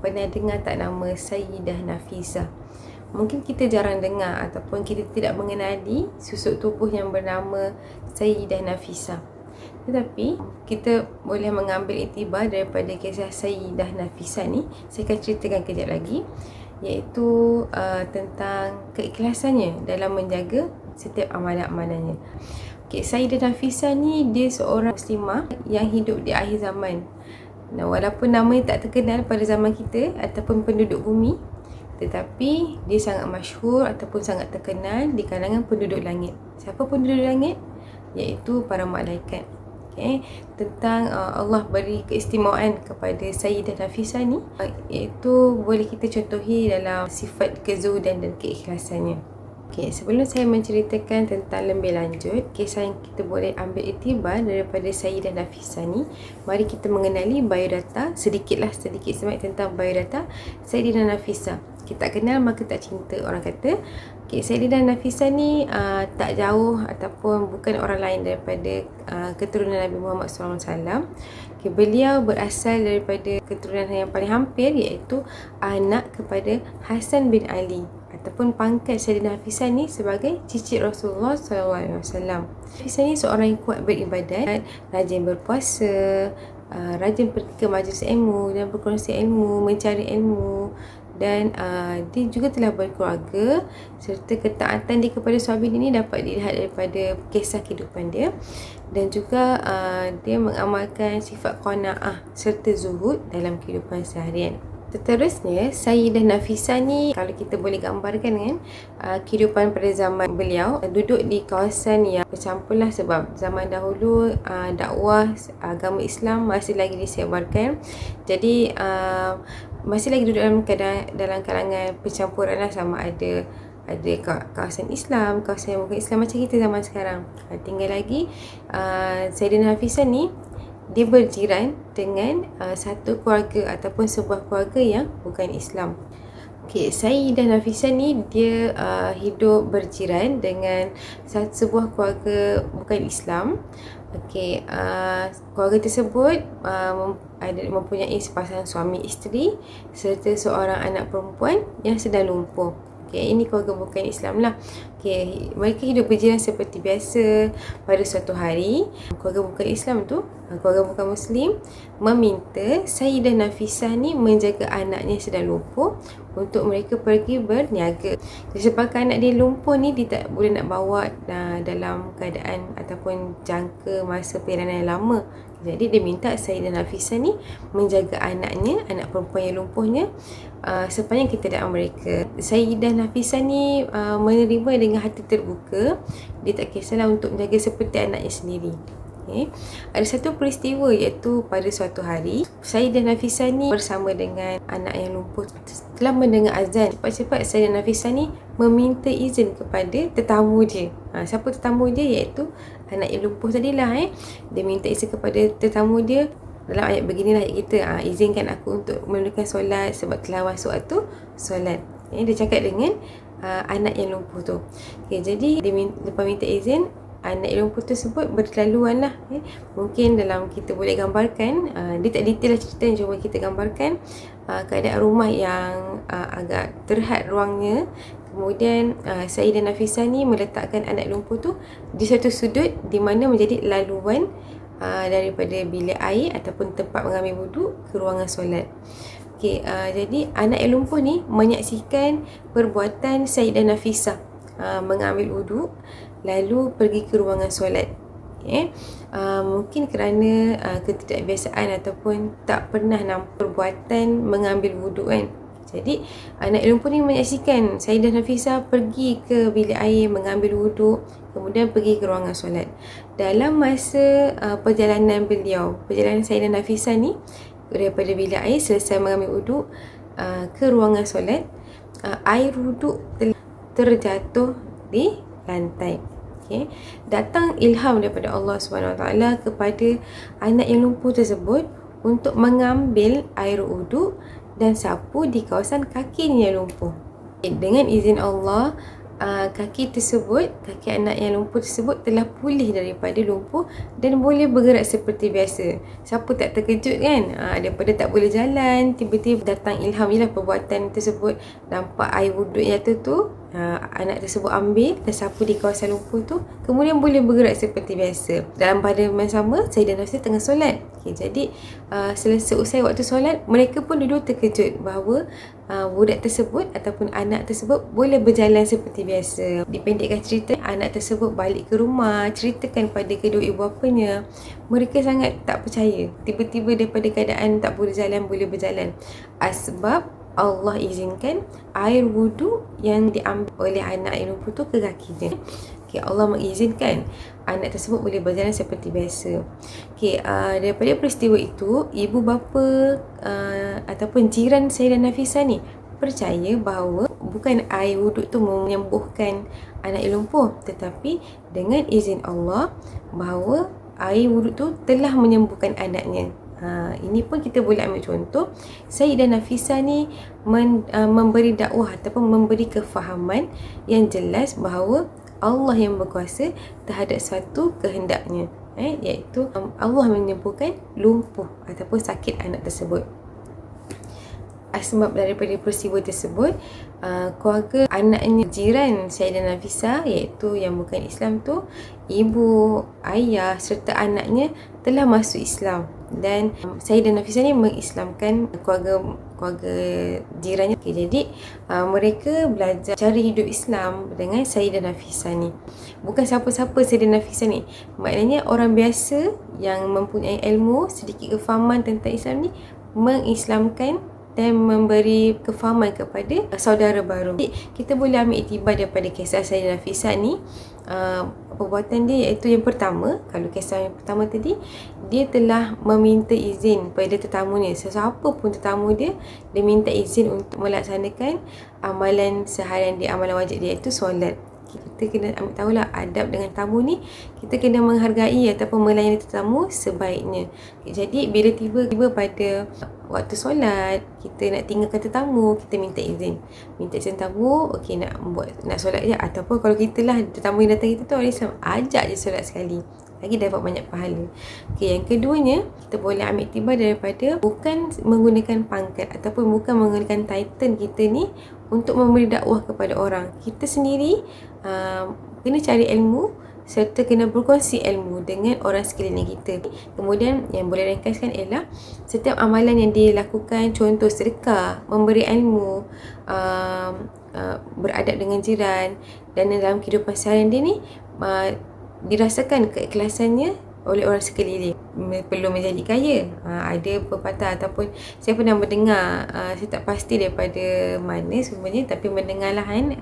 pernah dengar tak nama Sayyidah Nafisah? Mungkin kita jarang dengar ataupun kita tidak mengenali susuk tubuh yang bernama Sayyidah Nafisah. Tetapi kita boleh mengambil iktibar daripada kisah Sayyidah Nafisah ni. Saya akan ceritakan kejap lagi, iaitu tentang keikhlasannya dalam menjaga setiap amalan-amalannya. Sayyidah Nafisah ni dia seorang muslimah yang hidup di akhir zaman. Nah, walaupun namanya tak terkenal pada zaman kita ataupun penduduk bumi, tetapi dia sangat masyhur ataupun sangat terkenal di kalangan penduduk langit. Siapa penduduk langit? Iaitu para malaikat. Tentang Allah beri keistimewaan kepada Sayyidah Nafisah ni, iaitu boleh kita contohi dalam sifat kezuhudan dan keikhlasannya. Sebelum saya menceritakan tentang lebih lanjut kisah yang kita boleh ambil iktibar daripada Sayyidah Nafisah ni, mari kita mengenali biodata sedikit sebanyak tentang biodata Sayyidah Nafisah. Kita tak kenal maka tak cinta, orang kata. Sayyidah Nafisah ni tak jauh ataupun bukan orang lain daripada keturunan Nabi Muhammad SAW. Beliau berasal daripada keturunan yang paling hampir, iaitu anak kepada Hasan bin Ali, ataupun pangkat Sayyidah Nafisah ni sebagai cicit Rasulullah SAW. Nafisah ni seorang yang kuat beribadat, rajin berpuasa, rajin pergi ke majlis ilmu dan berkongsi ilmu, mencari ilmu, dan dia juga telah berkeluarga, serta ketaatan dia kepada suami ini dapat dilihat daripada kisah kehidupan dia. Dan juga dia mengamalkan sifat qanaah serta zuhud dalam kehidupan seharian. Seterusnya, Sayyidah Nafisah ni, kalau kita boleh gambarkan dengan kehidupan pada zaman beliau, duduk di kawasan yang bercampur lah, sebab zaman dahulu dakwah agama Islam masih lagi disebarkan. Jadi masih lagi duduk dalam kalangan percampuran lah, sama ada kawasan Islam, kawasan yang bukan Islam macam kita zaman sekarang. Tinggal lagi Sayyidah Nafisah ni, dia berjiran dengan satu keluarga ataupun sebuah keluarga yang bukan Islam. Sayyidah Nafisah ni dia hidup berjiran dengan sebuah keluarga bukan Islam. Keluarga tersebut mempunyai sepasang suami isteri serta seorang anak perempuan yang sedang lumpuh. Ini keluarga bukan Islam lah. Mereka hidup berjiran seperti biasa. Pada suatu hari, keluarga bukan Islam tu, keluarga bukan Muslim, meminta Sayyidah Nafisah ni menjaga anaknya sedang lumpuh untuk mereka pergi berniaga. Disebabkan anak dia lumpuh ni, dia tak boleh nak bawa dalam keadaan ataupun jangka masa perjalanan yang lama. Jadi dia minta Sayyidah Nafisah ni menjaga anaknya, anak perempuan yang lumpuhnya, sepanjang keadaan mereka. Sayyidah Nafisah ni menerima dengan hati terbuka. Dia tak kisahlah untuk menjaga seperti anaknya sendiri. Ada satu peristiwa, iaitu pada suatu hari Sayyidah Nafisah ni bersama dengan anak yang lumpuh. Setelah mendengar azan, cepat-cepat Sayyidah Nafisah ni meminta izin kepada tetamu dia. Siapa tetamu dia? Iaitu anak yang lumpuh tadilah. Dia minta izin kepada tetamu dia. Dalam ayat beginilah ayat kita, izinkan aku untuk menunaikan solat sebab telah masuk waktu solat. Dia cakap dengan anak yang lumpuh tu. Jadi dia lepas minta izin, anak yang lumpuh tersebut berlaluan lah. Mungkin dalam kita boleh gambarkan, dia tak detail lah cerita, cuma kita gambarkan keadaan rumah yang agak terhad ruangnya. Kemudian Sayyidah Nafisah ni meletakkan anak lumpuh tu di satu sudut di mana menjadi laluan daripada bilik air ataupun tempat mengambil wuduk ke ruangan solat. Jadi anak yang lumpuh ni menyaksikan perbuatan Sayyidah Nafisah mengambil wuduk lalu pergi ke ruangan solat. Mungkin kerana ketidakbiasaan ataupun tak pernah nampak perbuatan mengambil wuduk kan. Jadi anak lumpuh ni menyaksikan Sayyidah Nafisah pergi ke bilik air mengambil wuduk, kemudian pergi ke ruangan solat. Dalam masa perjalanan Sayyidah Nafisah ni daripada bilik air selesai mengambil wuduk ke ruangan solat, air wuduk terjatuh di lantai. Datang ilham daripada Allah SWT kepada anak yang lumpuh tersebut untuk mengambil air wuduk dan sapu di kawasan kakinya yang lumpuh. Dengan izin Allah, kaki tersebut, kaki anak yang lumpuh tersebut telah pulih daripada lumpuh dan boleh bergerak seperti biasa. Siapa tak terkejut kan? Daripada tak boleh jalan, tiba-tiba datang ilham, ialah perbuatan tersebut, nampak air wuduk jatuh tu, anak tersebut ambil dan sapu di kawasan lumpuh tu, kemudian boleh bergerak seperti biasa. Dalam pada yang sama, Sayyidah Nafisah tengah solat. Jadi selesai waktu solat, mereka pun dulu terkejut bahawa budak tersebut ataupun anak tersebut boleh berjalan seperti biasa. Dipendekkan cerita, anak tersebut balik ke rumah, ceritakan pada kedua ibu bapanya. Mereka sangat tak percaya, tiba-tiba daripada keadaan tak boleh jalan, boleh berjalan. Sebab Allah izinkan air wuduk yang diambil oleh anak yang lumpuh tu ke kakinya. Allah mengizinkan anak tersebut boleh berjalan seperti biasa. Daripada peristiwa itu, ibu bapa ataupun jiran Sayyidah Nafisah ni percaya bahawa bukan air wuduk tu menyembuhkan anak yang lumpuh, tetapi dengan izin Allah bahawa air wuduk tu telah menyembuhkan anaknya. Ini pun kita boleh ambil contoh, Sayyidah Nafisah ni memberi dakwah ataupun memberi kefahaman yang jelas bahawa Allah yang berkuasa terhadap suatu kehendaknya, iaitu Allah menyembuhkan lumpuh ataupun sakit anak tersebut. Sebab daripada peristiwa tersebut, keluarga anaknya jiran Sayyidah Nafisah, iaitu yang bukan Islam tu, ibu, ayah serta anaknya telah masuk Islam. Dan Sayyidah Nafisah ni mengislamkan keluarga jirannya. Jadi mereka belajar cara hidup Islam dengan Sayyidah Nafisah ni. Bukan siapa-siapa Sayyidah Nafisah ni, maknanya orang biasa yang mempunyai ilmu, sedikit kefahaman tentang Islam ni, mengislamkan dan memberi kefahaman kepada saudara baru. Jadi, kita boleh ambil iktibar daripada kisah Sayyidah Nafisah ni. Perbuatan dia iaitu yang pertama, kalau kisah yang pertama tadi, dia telah meminta izin pada tetamunya. Sesiapa pun tetamu dia minta izin untuk melaksanakan amalan seharian dia, amalan wajib dia, iaitu solat. Kita kena ambil tahulah adab dengan tamu ni, kita kena menghargai ataupun melayani tetamu sebaiknya. Jadi bila tiba-tiba pada waktu solat, kita nak tinggalkan tetamu, kita minta izin tamu, okey nak solat je, ataupun kalau kita lah tetamu yang datang kita tu orang Islam, ajak je solat sekali, lagi dapat banyak pahala. Yang keduanya, kita boleh ambil tiba daripada bukan menggunakan pangkat ataupun bukan menggunakan title kita ni untuk memberi dakwah kepada orang. Kita sendiri kena cari ilmu serta kena berkongsi ilmu dengan orang sekeliling kita. Kemudian yang boleh ringkaskan ialah setiap amalan yang dilakukan, contoh sedekah, memberi ilmu, beradab dengan jiran, dan dalam kehidupan seharian dia ni dirasakan keikhlasannya oleh orang sekeliling. Perlu menjadi kaya. Ada pepatah ataupun saya pernah mendengar, saya tak pasti daripada mana sebenarnya, tapi mendengarlah kan,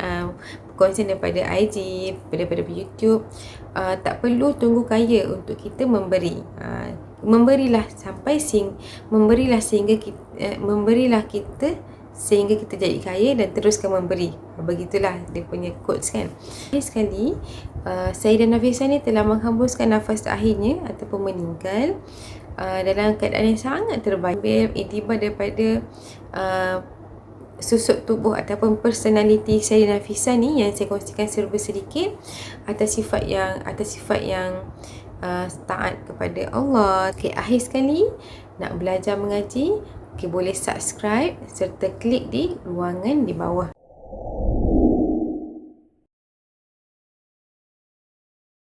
perkongsian daripada IG, daripada YouTube. Tak perlu tunggu kaya untuk kita memberi. Memberilah sehingga kita jadi kaya dan teruskan memberi. Begitulah dia punya quotes kan. Sekali Sayyidah Nafisah ni telah menghembuskan nafas akhirnya ataupun meninggal dalam keadaan yang sangat terbaik. Iktibar daripada susuk tubuh ataupun personality Sayyidah Nafisah ni yang saya kongsikan serba sedikit, atas sifat yang taat kepada Allah. Akhir sekali, nak belajar mengaji, boleh subscribe serta klik di ruangan di bawah.